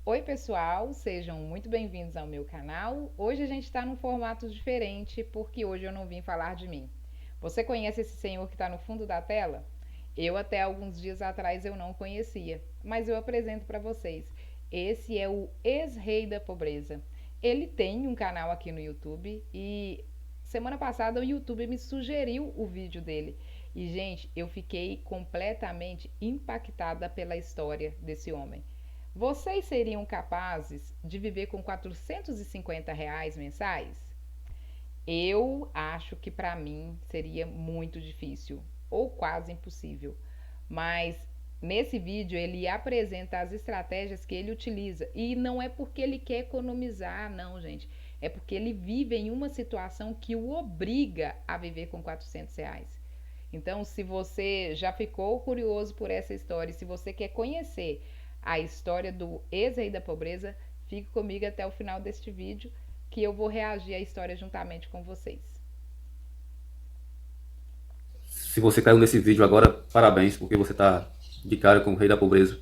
Oi pessoal, sejam muito bem-vindos ao meu canal. Hoje a gente está num formato diferente porque hoje eu não vim falar de mim. Você conhece esse senhor que está no fundo da tela? Eu até alguns dias atrás eu não conhecia, mas eu apresento para vocês. Esse é o ex-rei da pobreza. Ele tem um canal aqui no YouTube e semana passada o YouTube me sugeriu o vídeo dele. E gente, eu fiquei completamente impactada pela história desse homem. Vocês seriam capazes de viver com R$ 450 mensais? Eu acho que para mim seria muito difícil ou quase impossível. Mas nesse vídeo ele apresenta as estratégias que ele utiliza e não é porque ele quer economizar, não, gente. É porque ele vive em uma situação que o obriga a viver com R$ 400. Então, se você já ficou curioso por essa história, se você quer conhecer a história do ex-rei da pobreza, fique comigo até o final deste vídeo, que eu vou reagir à história juntamente com vocês. Se você caiu nesse vídeo agora, parabéns, porque você tá de cara com o rei da pobreza.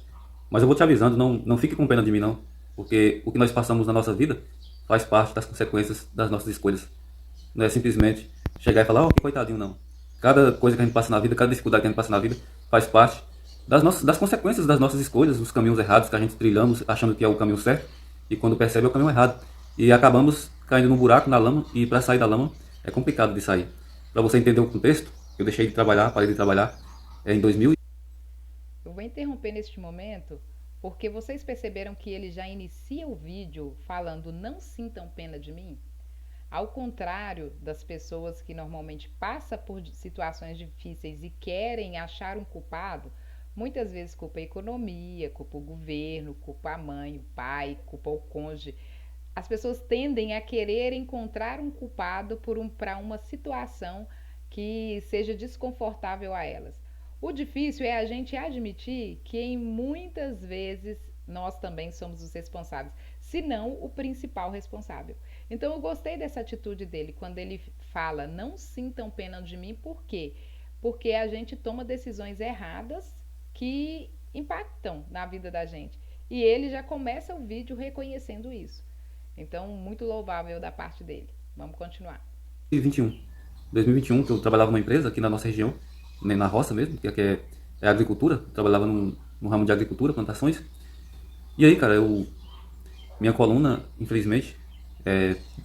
Mas eu vou te avisando, não fique com pena de mim não, porque o que nós passamos na nossa vida faz parte das consequências das nossas escolhas. Não é simplesmente chegar e falar, oh, que coitadinho, não. Cada coisa que a gente passa na vida, cada dificuldade que a gente passa na vida, faz parte das consequências das nossas escolhas, dos caminhos errados que a gente trilhamos, achando que é o caminho certo, e quando percebe é o caminho errado. E acabamos caindo num buraco, na lama, e para sair da lama é complicado de sair. Para você entender o contexto, eu deixei de trabalhar, parei de trabalhar em 2000. Eu vou interromper neste momento porque vocês perceberam que ele já inicia o vídeo falando não sintam pena de mim? Ao contrário das pessoas que normalmente passam por situações difíceis e querem achar um culpado, muitas vezes culpa a economia, culpa o governo, culpa a mãe, o pai, culpa o cônjuge. As pessoas tendem a querer encontrar um culpado para uma situação que seja desconfortável a elas. O difícil é a gente admitir que em muitas vezes nós também somos os responsáveis, se não o principal responsável. Então eu gostei dessa atitude dele quando ele fala: "Não sintam pena de mim", por quê? Porque a gente toma decisões erradas que impactam na vida da gente. E ele já começa o vídeo reconhecendo isso. Então, muito louvável da parte dele. Vamos continuar. 2021, que eu trabalhava numa empresa aqui na nossa região, na roça mesmo, que aqui é agricultura, eu trabalhava no ramo de agricultura, plantações. E aí, cara, minha coluna, infelizmente,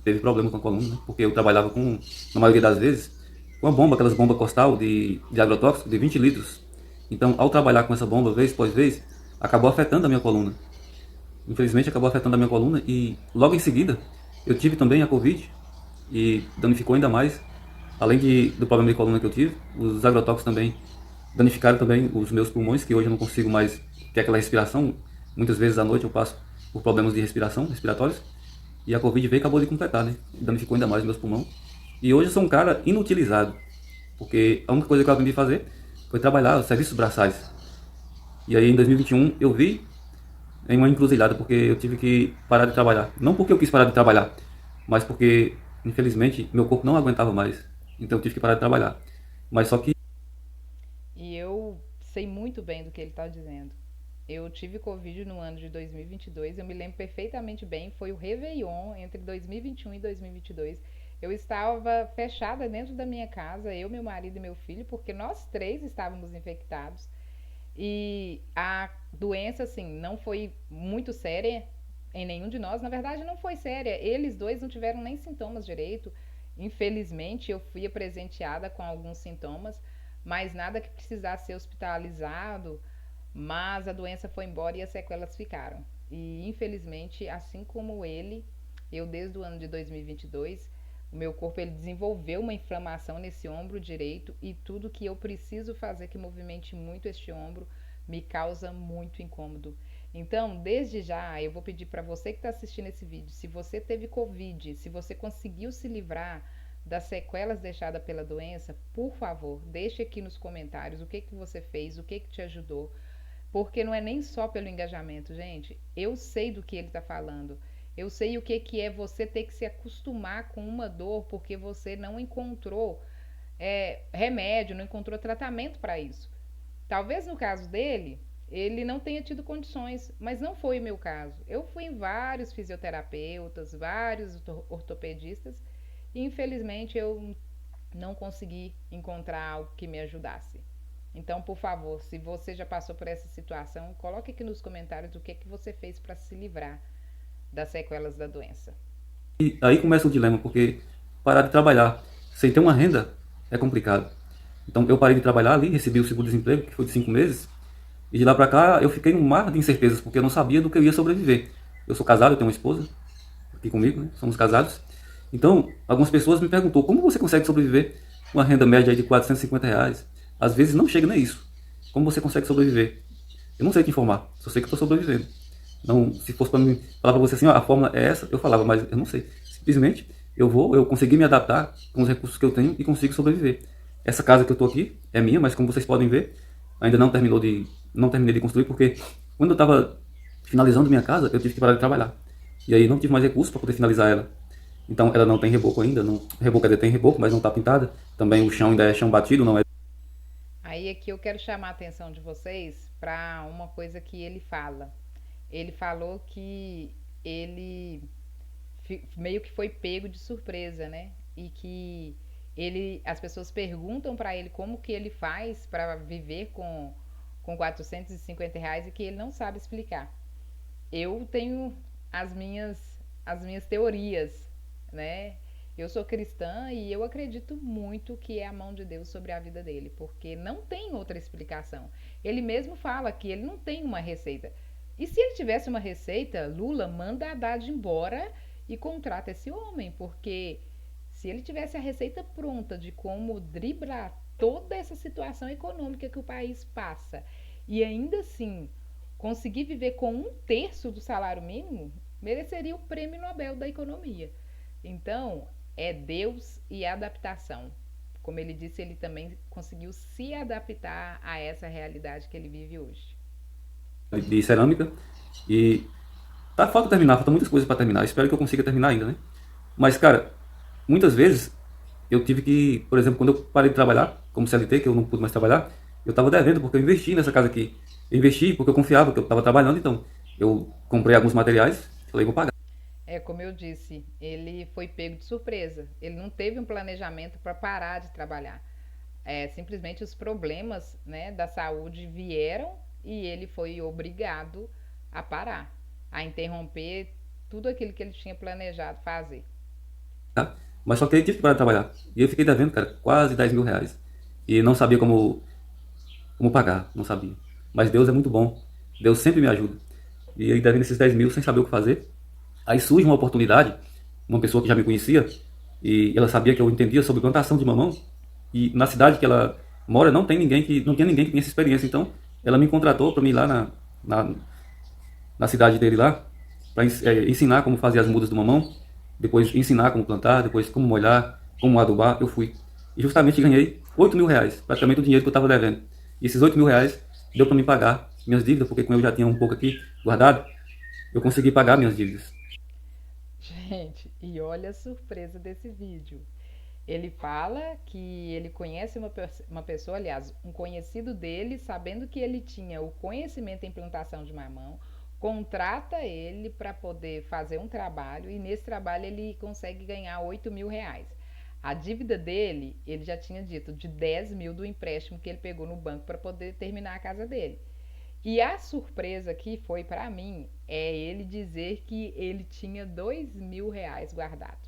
teve problema com a coluna, né? Porque eu trabalhava com, na maioria das vezes, com a bomba, aquelas bombas costal de agrotóxico de 20 litros. Então, ao trabalhar com essa bomba vez após vez, acabou afetando a minha coluna. Infelizmente, acabou afetando a minha coluna e logo em seguida eu tive também a Covid e danificou ainda mais. Além do problema de coluna que eu tive, os agrotóxicos também danificaram também os meus pulmões, que hoje eu não consigo mais ter aquela respiração. Muitas vezes à noite eu passo por problemas de respiração, respiratórios. E a Covid veio e acabou de completar, né? Danificou ainda mais meus pulmões. E hoje eu sou um cara inutilizado, porque a única coisa que eu aprendi a fazer foi trabalhar os serviços braçais. E aí em 2021 eu vi em uma encruzilhada, porque eu tive que parar de trabalhar. Não porque eu quis parar de trabalhar, mas porque, infelizmente, meu corpo não aguentava mais. Então eu tive que parar de trabalhar. Mas só que E eu sei muito bem do que ele está dizendo. Eu tive Covid no ano de 2022, eu me lembro perfeitamente bem, foi o Réveillon entre 2021 e 2022. Eu estava fechada dentro da minha casa, eu, meu marido e meu filho, porque nós três estávamos infectados. E a doença, assim, não foi muito séria em nenhum de nós. Na verdade, não foi séria. Eles dois não tiveram nem sintomas direito. Infelizmente, eu fui presenteada com alguns sintomas, mas nada que precisasse ser hospitalizado. Mas a doença foi embora e as sequelas ficaram. E infelizmente, assim como ele, eu desde o ano de 2022, o meu corpo ele desenvolveu uma inflamação nesse ombro direito e tudo que eu preciso fazer que movimente muito este ombro me causa muito incômodo. Então, desde já, eu vou pedir para você que está assistindo esse vídeo, se você teve Covid, se você conseguiu se livrar das sequelas deixadas pela doença, por favor, deixe aqui nos comentários o que que você fez, o que que te ajudou, porque não é nem só pelo engajamento, gente. Eu sei do que ele está falando. Eu sei o que, que é você ter que se acostumar com uma dor porque você não encontrou remédio, não encontrou tratamento para isso. Talvez no caso dele ele não tenha tido condições, mas não foi o meu caso. Eu fui em vários fisioterapeutas, vários ortopedistas e infelizmente eu não consegui encontrar algo que me ajudasse. Então, por favor, se você já passou por essa situação, coloque aqui nos comentários o que que você fez para se livrar das sequelas da doença. E aí começa o dilema, porque parar de trabalhar sem ter uma renda é complicado. Então eu parei de trabalhar ali, recebi o seguro-desemprego, que foi de 5 meses, e de lá pra cá eu fiquei num mar de incertezas, porque eu não sabia do que eu ia sobreviver. Eu sou casado, eu tenho uma esposa aqui comigo, né? Somos casados. Então, algumas pessoas me perguntou como você consegue sobreviver com uma renda média aí de R$ 450? Às vezes não chega nem isso. Como você consegue sobreviver? Eu não sei te informar, só sei que eu estou sobrevivendo. Não, se fosse para mim falar para você assim, ó, a fórmula é essa, eu falava, mas eu não sei. Simplesmente eu consegui me adaptar com os recursos que eu tenho e consigo sobreviver. Essa casa que eu estou aqui é minha, mas como vocês podem ver, ainda não terminei de construir porque quando eu estava finalizando minha casa, eu tive que parar de trabalhar. E aí não tive mais recursos para poder finalizar ela. Então ela não tem reboco ainda, não, reboco ainda tem reboco, mas não está pintada. Também o chão ainda é chão batido, não é. Aí aqui eu quero chamar a atenção de vocês para uma coisa que ele fala. Ele falou que ele meio que foi pego de surpresa, né? E que as pessoas perguntam para ele como que ele faz para viver com R$ 450 e que ele não sabe explicar. Eu tenho as minhas teorias, né? Eu sou cristã e eu acredito muito que é a mão de Deus sobre a vida dele, porque não tem outra explicação. Ele mesmo fala que ele não tem uma receita. E se ele tivesse uma receita, Lula manda Haddad embora e contrata esse homem, porque se ele tivesse a receita pronta de como driblar toda essa situação econômica que o país passa e ainda assim conseguir viver com 1/3 do salário mínimo, mereceria o prêmio Nobel da Economia. Então, é Deus e adaptação. Como ele disse, ele também conseguiu se adaptar a essa realidade que ele vive hoje. De cerâmica. E tá, falta terminar, falta muitas coisas para terminar. Espero que eu consiga terminar ainda, né? Mas, cara, muitas vezes eu tive que, por exemplo, quando eu parei de trabalhar como CLT, que eu não pude mais trabalhar, eu estava devendo porque eu investi nessa casa aqui. Eu investi porque eu confiava que eu estava trabalhando, então eu comprei alguns materiais, falei, vou pagar. É como eu disse, ele foi pego de surpresa. Ele não teve um planejamento para parar de trabalhar. Simplesmente os problemas, né, da saúde vieram e ele foi obrigado a parar, a interromper tudo aquilo que ele tinha planejado fazer. Tá? Mas só que eu tive que parar de trabalhar. E eu fiquei devendo, cara, quase R$ 10.000. E não sabia como pagar, não sabia. Mas Deus é muito bom. Deus sempre me ajuda. E aí devendo esses 10 mil sem saber o que fazer. Aí surge uma oportunidade, uma pessoa que já me conhecia, e ela sabia que eu entendia sobre plantação de mamão, e na cidade que ela mora não tinha ninguém que tinha essa experiência, então ela me contratou para mim ir lá na, na cidade dele lá, para ensinar como fazer as mudas do mamão, depois ensinar como plantar, depois como molhar, como adubar, eu fui. E justamente ganhei R$ 8.000, praticamente o dinheiro que eu estava devendo. E esses R$ 8.000 deu para me pagar minhas dívidas, porque como eu já tinha um pouco aqui guardado, eu consegui pagar minhas dívidas. Gente, e olha a surpresa desse vídeo. Ele fala que ele conhece uma pessoa, aliás, um conhecido dele, sabendo que ele tinha o conhecimento em plantação de mamão, contrata ele para poder fazer um trabalho e nesse trabalho ele consegue ganhar R$ 8.000. A dívida dele, ele já tinha dito, de 10 mil do empréstimo que ele pegou no banco para poder terminar a casa dele. E a surpresa que foi para mim é ele dizer que ele tinha R$ 2.000 guardados.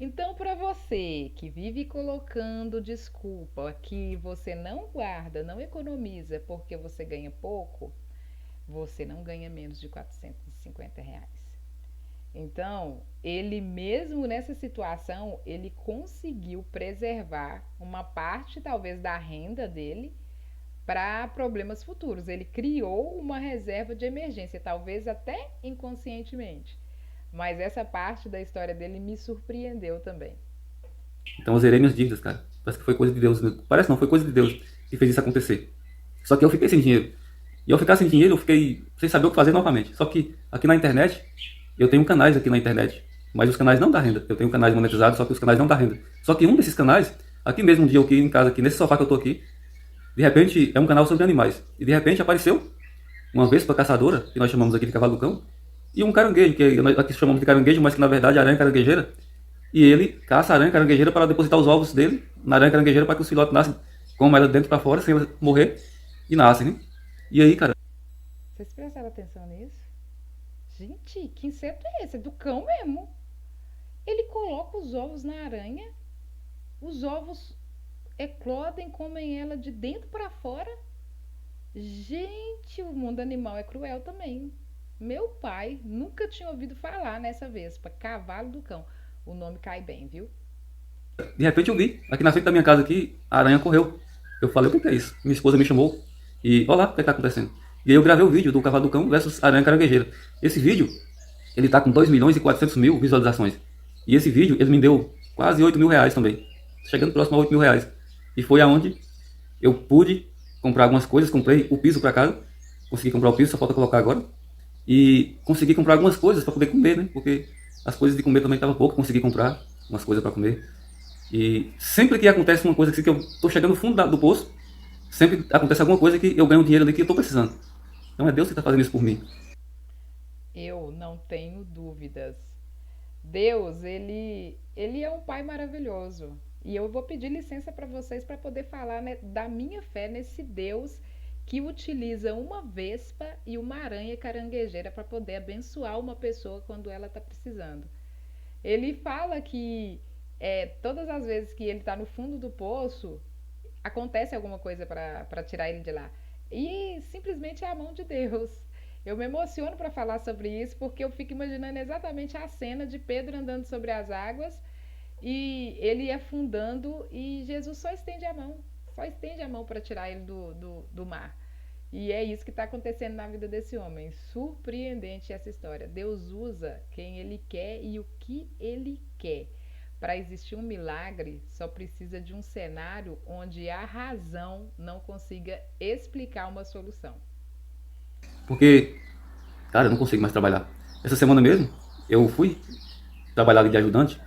Então, para você que vive colocando desculpa que você não guarda, não economiza porque você ganha pouco, você não ganha menos de R$ 450. Então, ele mesmo nessa situação, ele conseguiu preservar uma parte talvez da renda dele para problemas futuros. Ele criou uma reserva de emergência, talvez até inconscientemente. Mas essa parte da história dele me surpreendeu também. Então eu zerei minhas dívidas, cara. Parece que foi coisa de Deus. Parece não, foi coisa de Deus que fez isso acontecer. Só que eu fiquei sem dinheiro. E ao ficar sem dinheiro, eu fiquei sem saber o que fazer novamente. Só que aqui na internet, eu tenho canais aqui na internet. Mas os canais não dão renda. Eu tenho canais monetizados, só que os canais não dão renda. Só que um desses canais, aqui mesmo um dia eu aqui em casa, aqui nesse sofá que eu tô aqui, de repente é um canal sobre animais. E de repente apareceu uma vespa caçadora, que nós chamamos aqui de cavalo do cão, e um caranguejo, que nós aqui chamamos de caranguejo, mas que na verdade é aranha caranguejeira. E ele caça a aranha caranguejeira para depositar os ovos dele na aranha caranguejeira para que os filhotes nascem, como ela de dentro para fora, sem ela morrer, e nascem, né? E aí, cara, Vocês prestaram atenção nisso? Gente, que inseto é esse? É do cão mesmo. Ele coloca os ovos na aranha, os ovos eclodem, comem ela de dentro para fora. Gente, o mundo animal é cruel também. Meu pai nunca tinha ouvido falar nessa vespa, cavalo do cão. O nome cai bem, viu? de repente eu vi, aqui na frente da minha casa aqui, a aranha correu. Eu falei, o que é isso? Minha esposa me chamou e, olha lá, o que está acontecendo? E aí eu gravei o vídeo do cavalo do cão versus aranha caranguejeira. Esse vídeo, ele tá com 2 milhões e 400 mil visualizações. E esse vídeo, ele me deu quase 8 mil reais também. Chegando próximo a 8 mil reais. E foi aonde eu pude comprar algumas coisas, comprei o piso para casa, consegui comprar o piso, só falta colocar agora. E consegui comprar algumas coisas para poder comer, né? Porque as coisas de comer também estavam pouco, consegui comprar umas coisas para comer. E sempre que acontece uma coisa assim, que eu tô chegando no fundo do poço, sempre acontece alguma coisa que eu ganho dinheiro ali que eu tô precisando. Então é Deus que tá fazendo isso por mim. Eu não tenho dúvidas. Deus, ele é um pai maravilhoso. E eu vou pedir licença para vocês para poder falar, né, da minha fé nesse Deus que utiliza uma vespa e uma aranha caranguejeira para poder abençoar uma pessoa quando ela está precisando. Ele fala que todas as vezes que ele está no fundo do poço, acontece alguma coisa para tirar ele de lá. E simplesmente é a mão de Deus. Eu me emociono para falar sobre isso porque eu fico imaginando exatamente a cena de Pedro andando sobre as águas e ele afundando e Jesus só estende a mão para tirar ele do mar. E é isso que está acontecendo na vida desse homem. Surpreendente essa história. Deus usa quem ele quer e o que ele quer. Para existir um milagre, só precisa de um cenário onde a razão não consiga explicar uma solução. Porque, cara, eu não consigo mais trabalhar. Essa semana mesmo, eu fui trabalhar ali de ajudante,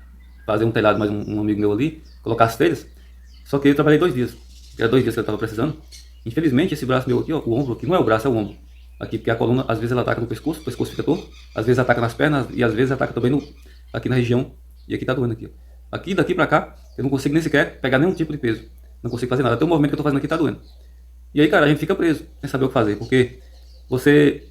fazer um telhado mais um amigo meu ali, colocar as telhas. Só que eu trabalhei 2 dias. Era 2 dias que eu tava precisando. Infelizmente, esse braço meu aqui, ó, o ombro aqui, não é o braço, é o ombro. Aqui, porque a coluna, às vezes ela ataca no pescoço, o pescoço fica torto, às vezes ataca nas pernas e às vezes ataca também aqui na região. E aqui tá doendo aqui, ó. Aqui, daqui pra cá, eu não consigo nem sequer pegar nenhum tipo de peso. Não consigo fazer nada. Até o movimento que eu tô fazendo aqui tá doendo. E aí, cara, a gente fica preso, sem saber o que fazer, porque você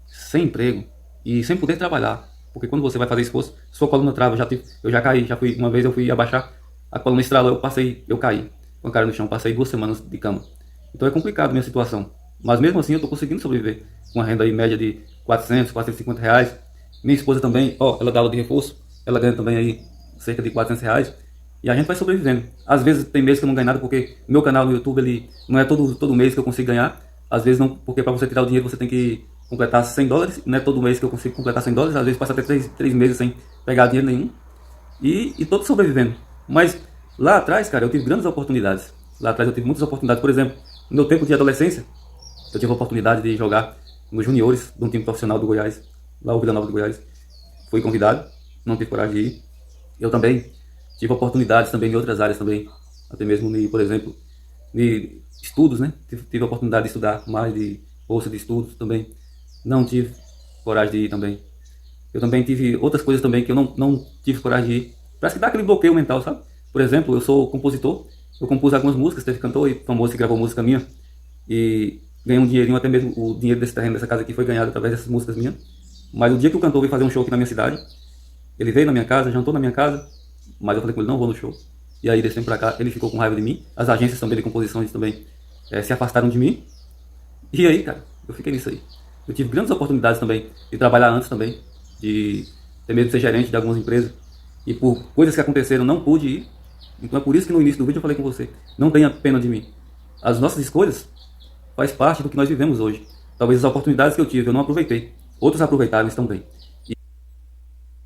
sem emprego e sem poder trabalhar, porque quando você vai fazer esforço, sua coluna trava, eu já caí, já fui, uma vez eu fui abaixar, a coluna estralou, eu caí, com a cara no chão, passei 2 semanas de cama. Então é complicado a minha situação, mas mesmo assim eu tô conseguindo sobreviver, com uma renda aí média de 400, 450 reais. Minha esposa também, ó, ela dá aula de reforço, ela ganha também aí cerca de 400 reais, e a gente vai sobrevivendo. Às vezes tem meses que eu não ganho nada, porque meu canal no YouTube, ele não é todo mês que eu consigo ganhar. Às vezes não, porque para você tirar o dinheiro você tem que completar US$ 100. Não é todo mês que eu consigo completar US$ 100. Às vezes passa até 3 meses sem pegar dinheiro nenhum. E tô sobrevivendo. Mas lá atrás, cara, eu tive grandes oportunidades. Lá atrás eu tive muitas oportunidades. Por exemplo, no meu tempo de adolescência, eu tive a oportunidade de jogar nos juniores de um time profissional do Goiás, lá o Vila Nova do Goiás. Fui convidado, não tive coragem de ir. Eu também tive oportunidades também em outras áreas também, até mesmo, por exemplo, de estudos, né? Tive a oportunidade de estudar mais, de bolsa de estudos também. Não tive coragem de ir também. Eu também tive outras coisas também que eu não tive coragem de ir. Parece que dá aquele bloqueio mental, sabe? Por exemplo, eu sou compositor, eu compus algumas músicas, teve cantor e famoso que gravou música minha e ganhei um dinheirinho, até mesmo o dinheiro desse terreno dessa casa aqui foi ganhado através dessas músicas minhas. Mas o dia que o cantor veio fazer um show aqui na minha cidade, ele veio na minha casa, jantou na minha casa, mas eu falei com ele, não vou no show. E aí, desse tempo pra cá, ele ficou com raiva de mim. As agências também de composições também se afastaram de mim. E aí, cara, eu fiquei nisso aí. Eu tive grandes oportunidades também de trabalhar antes também, de ter mesmo ser gerente de algumas empresas. E por coisas que aconteceram, não pude ir. Então é por isso que no início do vídeo eu falei com você, não tenha pena de mim. As nossas escolhas faz parte do que nós vivemos hoje. Talvez as oportunidades que eu tive eu não aproveitei. Outros aproveitaram e estão bem.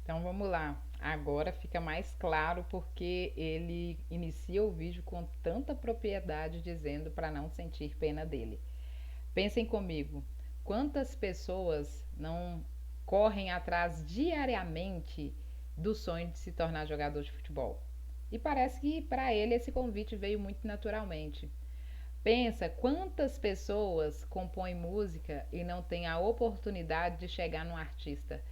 Então vamos lá. Agora fica mais claro porque ele inicia o vídeo com tanta propriedade dizendo para não sentir pena dele. Pensem comigo, quantas pessoas não correm atrás diariamente do sonho de se tornar jogador de futebol? E parece que para ele esse convite veio muito naturalmente. Pensa quantas pessoas compõem música e não têm a oportunidade de chegar num artista.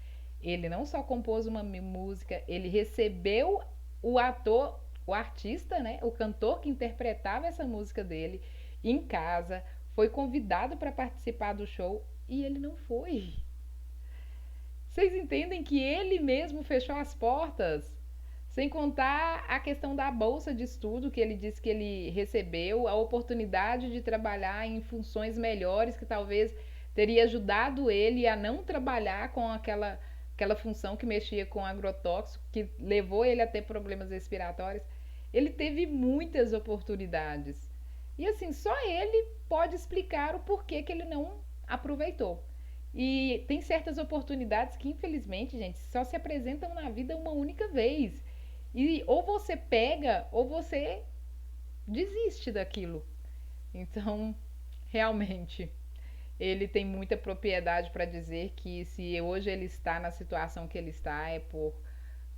Ele não só compôs uma música, ele recebeu o ator, o artista, né, o cantor que interpretava essa música dele em casa, foi convidado para participar do show e ele não foi. Vocês entendem que ele mesmo fechou as portas? Sem contar a questão da bolsa de estudo que ele disse que ele recebeu, a oportunidade de trabalhar em funções melhores que talvez teria ajudado ele a não trabalhar com aquela função que mexia com agrotóxico, que levou ele a ter problemas respiratórios. Ele teve muitas oportunidades. E assim, só ele pode explicar o porquê que ele não aproveitou. E tem certas oportunidades que, infelizmente, gente, só se apresentam na vida uma única vez. E ou você pega ou você desiste daquilo. Então, realmente, ele tem muita propriedade para dizer que se hoje ele está na situação que ele está é por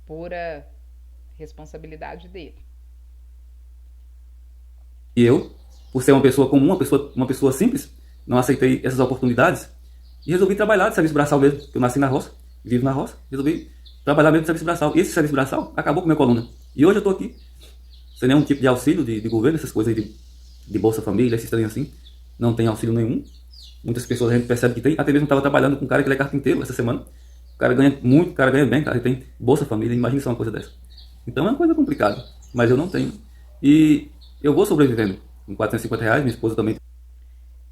pura responsabilidade dele. E eu, por ser uma pessoa comum, uma pessoa simples, não aceitei essas oportunidades e resolvi trabalhar de serviço braçal mesmo. Eu nasci na roça, vivo na roça, resolvi trabalhar mesmo de serviço braçal. E esse serviço braçal acabou com minha coluna. E hoje eu estou aqui, sem nenhum tipo de auxílio de governo, essas coisas aí de Bolsa Família, esses trem assim. Não tem auxílio nenhum. Muitas pessoas a gente percebe que tem. Até mesmo estava trabalhando com um cara que ele é carpinteiro essa semana. O cara ganha muito, o cara ganha bem, cara. Ele tem Bolsa Família, imagina só uma coisa dessa. Então é uma coisa complicada, mas eu não tenho. E eu vou sobrevivendo. Com R$ 450, minha esposa também.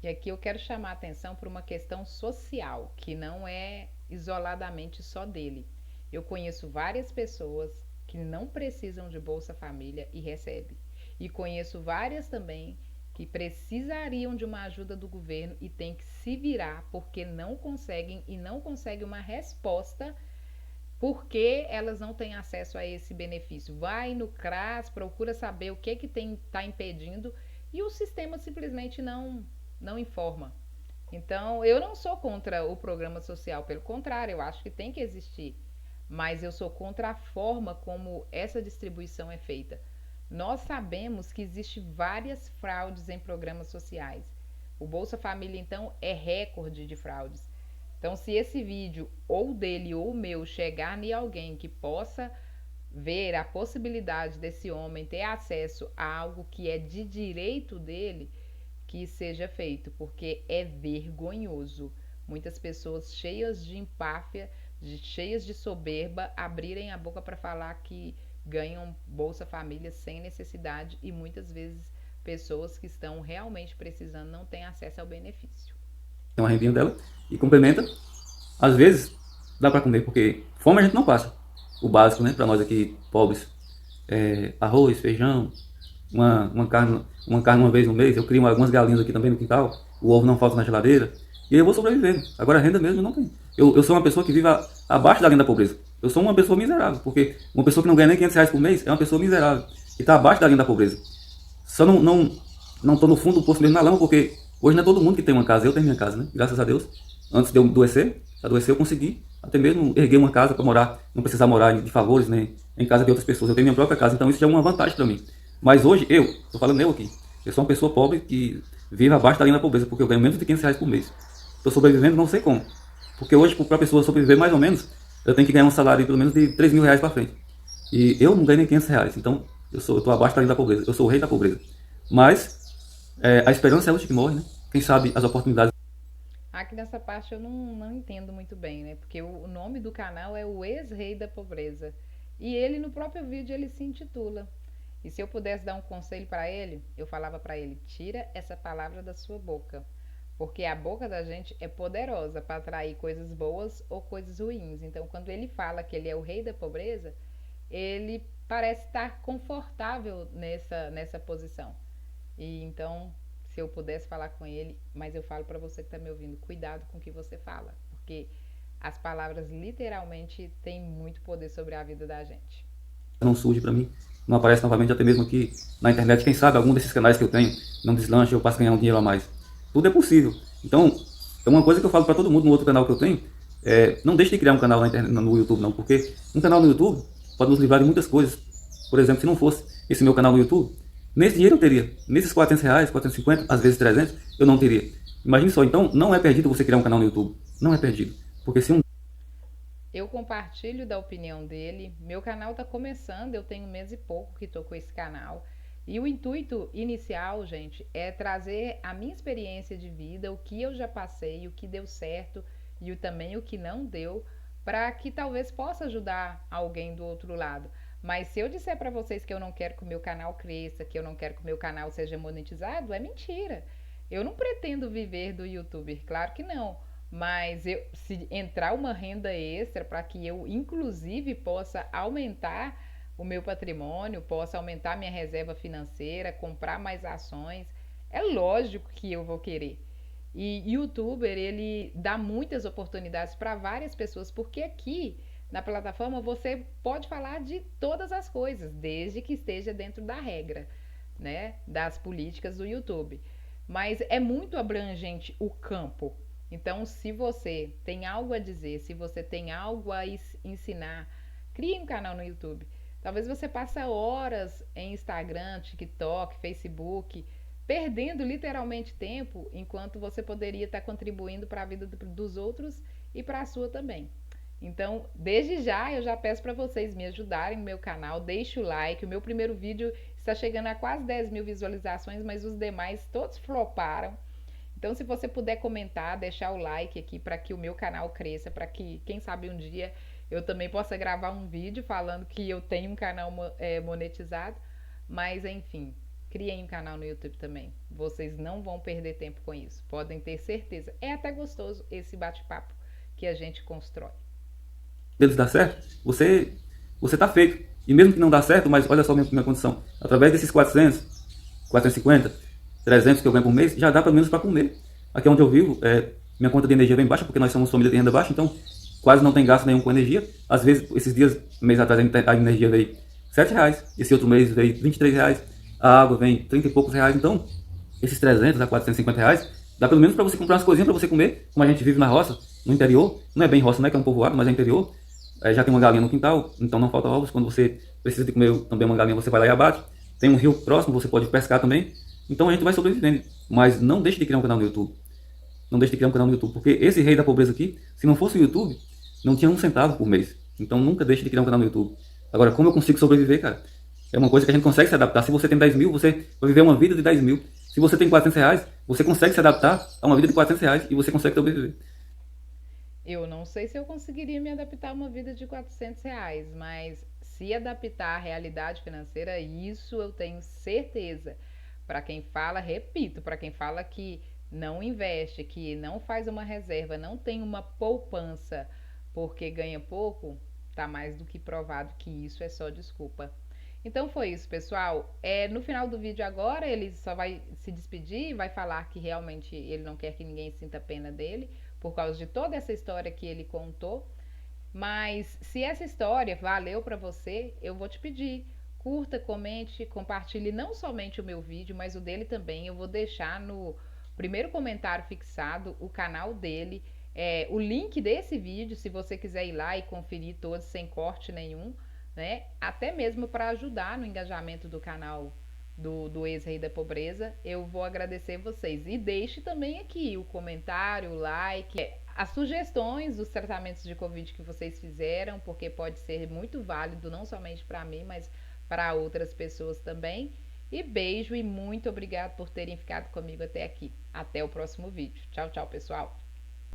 E aqui eu quero chamar a atenção para uma questão social, que não é isoladamente só dele. Eu conheço várias pessoas que não precisam de Bolsa Família e recebem. E conheço várias também que precisariam de uma ajuda do governo e têm que se virar porque não conseguem e não conseguem uma resposta porque elas não têm acesso a esse benefício. Vai no CRAS, procura saber o que está impedindo e o sistema simplesmente não informa. Então, eu não sou contra o programa social, pelo contrário, eu acho que tem que existir, mas eu sou contra a forma como essa distribuição é feita. Nós sabemos que existem várias fraudes em programas sociais. O Bolsa Família, então, é recorde de fraudes. Então, se esse vídeo, ou dele ou meu, chegar em alguém que possa ver a possibilidade desse homem ter acesso a algo que é de direito dele, que seja feito, porque é vergonhoso. Muitas pessoas cheias de empáfia, cheias de soberba, abrirem a boca para falar que ganham Bolsa Família sem necessidade e muitas vezes pessoas que estão realmente precisando não têm acesso ao benefício. Tem uma rendinha dela e complementa. Às vezes dá para comer, porque fome a gente não passa. O básico, né, para nós aqui pobres, arroz, feijão, uma carne uma vez no mês. Eu crio algumas galinhas aqui também no quintal. O ovo não falta na geladeira. E aí eu vou sobrevivendo. Agora a renda mesmo não tem. Eu sou uma pessoa que vive abaixo da linha da pobreza. Eu sou uma pessoa miserável, porque uma pessoa que não ganha nem R$ 500 por mês é uma pessoa miserável. E está abaixo da linha da pobreza. Só não tô no fundo do poço mesmo na lama, porque hoje não é todo mundo que tem uma casa. Eu tenho minha casa, né? Graças a Deus. Antes de eu adoecer eu consegui até mesmo erguer uma casa para morar, não precisar morar de favores, né? Em casa de outras pessoas. Eu tenho minha própria casa, então isso já é uma vantagem para mim. Mas hoje, tô falando eu aqui, eu sou uma pessoa pobre que vive abaixo da linha da pobreza, porque eu ganho menos de R$ 500 por mês. Estou sobrevivendo, não sei como. Porque hoje, para a pessoa sobreviver mais ou menos, eu tenho que ganhar um salário de pelo menos de R$ 3.000 para frente. E eu não ganho nem R$ 500, então eu estou abaixo da linha da pobreza. Eu sou o rei da pobreza. Mas a esperança é a última que morre, né? Quem sabe as oportunidades. Aqui nessa parte eu não entendo muito bem, né? Porque o nome do canal é o Ex-Rei da Pobreza. E ele, no próprio vídeo, ele se intitula. E se eu pudesse dar um conselho para ele, eu falava para ele: tira essa palavra da sua boca. Porque a boca da gente é poderosa para atrair coisas boas ou coisas ruins. Então, quando ele fala que ele é o rei da pobreza, ele parece estar confortável nessa posição. E então, se eu pudesse falar com ele, mas eu falo para você que está me ouvindo, cuidado com o que você fala, porque as palavras literalmente têm muito poder sobre a vida da gente. Não surge para mim, não aparece novamente, até mesmo aqui na internet. Quem sabe algum desses canais que eu tenho não deslanche, eu passo a ganhar um dinheiro a mais. Tudo é possível. Então, é uma coisa que eu falo para todo mundo no outro canal que eu tenho, não deixe de criar um canal na internet, no YouTube não, porque um canal no YouTube pode nos livrar de muitas coisas. Por exemplo, se não fosse esse meu canal no YouTube, Nesse dinheiro eu teria. Nesses R$ 400, 450, às vezes 300, eu não teria. Imagine só, então não é perdido você criar um canal no YouTube. Não é perdido. Porque se um Eu compartilho da opinião dele. Meu canal está começando, eu tenho um mês e pouco que estou com esse canal. E o intuito inicial, gente, é trazer a minha experiência de vida, o que eu já passei, o que deu certo e também o que não deu, para que talvez possa ajudar alguém do outro lado. Mas se eu disser para vocês que eu não quero que o meu canal cresça, que eu não quero que o meu canal seja monetizado, é mentira. Eu não pretendo viver do youtuber, claro que não. Mas se entrar uma renda extra para que eu, inclusive, possa aumentar o meu patrimônio, possa aumentar minha reserva financeira, comprar mais ações, é lógico que eu vou querer. E youtuber, ele dá muitas oportunidades para várias pessoas, porque aqui na plataforma você pode falar de todas as coisas, desde que esteja dentro da regra, né, das políticas do YouTube. Mas é muito abrangente o campo. Então, se você tem algo a dizer, se você tem algo a ensinar, crie um canal no YouTube. Talvez você passe horas em Instagram, TikTok, Facebook, perdendo literalmente tempo, enquanto você poderia estar contribuindo para a vida dos outros e para a sua também. Então, desde já, eu já peço para vocês me ajudarem no meu canal, deixe o like. O meu primeiro vídeo está chegando a quase 10 mil visualizações, mas os demais todos floparam. Então, se você puder comentar, deixar o like aqui para que o meu canal cresça, para que, quem sabe, um dia eu também possa gravar um vídeo falando que eu tenho um canal monetizado. Mas, enfim, criem um canal no YouTube também. Vocês não vão perder tempo com isso, podem ter certeza. É até gostoso esse bate-papo que a gente constrói. deles dá certo, você tá feito. E mesmo que não dá certo, mas olha só minha condição. Através desses 400, 450, 300 que eu ganho por mês, já dá pelo menos para comer. Aqui onde eu vivo, minha conta de energia é bem baixa, porque nós somos família de renda baixa, então quase não tem gasto nenhum com energia. Às vezes, esses dias, mês atrás, a energia veio R$ 7, esse outro mês veio R$ 23, a água vem 30 e poucos reais. Então, esses 300 a R$ 450, dá pelo menos para você comprar umas coisinhas para você comer, como a gente vive na roça, no interior. Não é bem roça, não é que é um povoado, mas é interior. Já tem uma galinha no quintal, então não falta ovos. Quando você precisa de comer também uma galinha, você vai lá e abate. Tem um rio próximo, você pode pescar também. Então a gente vai sobrevivendo. Mas não deixe de criar um canal no YouTube. Não deixe de criar um canal no YouTube, porque esse rei da pobreza aqui, se não fosse o YouTube, não tinha um centavo por mês. Então nunca deixe de criar um canal no YouTube. Agora, como eu consigo sobreviver, cara? É uma coisa que a gente consegue se adaptar. Se você tem 10 mil, você vai viver uma vida de 10 mil. Se você tem R$ 400, você consegue se adaptar a uma vida de R$ 400 e você consegue sobreviver. Eu não sei se eu conseguiria me adaptar a uma vida de R$ 400, mas se adaptar à realidade financeira, isso eu tenho certeza. Para quem fala, repito, para quem fala que não investe, que não faz uma reserva, não tem uma poupança porque ganha pouco, tá mais do que provado que isso é só desculpa. Então foi isso, pessoal. No final do vídeo agora, ele só vai se despedir, vai falar que realmente ele não quer que ninguém sinta pena dele, por causa de toda essa história que ele contou. Mas se essa história valeu para você, eu vou te pedir, curta, comente, compartilhe não somente o meu vídeo, mas o dele também. Eu vou deixar no primeiro comentário fixado o canal dele, o link desse vídeo, se você quiser ir lá e conferir todos sem corte nenhum, né? Até mesmo para ajudar no engajamento do canal do ex-rei da pobreza, eu vou agradecer vocês. E deixe também aqui o comentário, o like, as sugestões dos tratamentos de Covid que vocês fizeram, porque pode ser muito válido, não somente para mim, mas para outras pessoas também. E beijo e muito obrigado por terem ficado comigo até aqui. Até o próximo vídeo. Tchau, tchau, pessoal!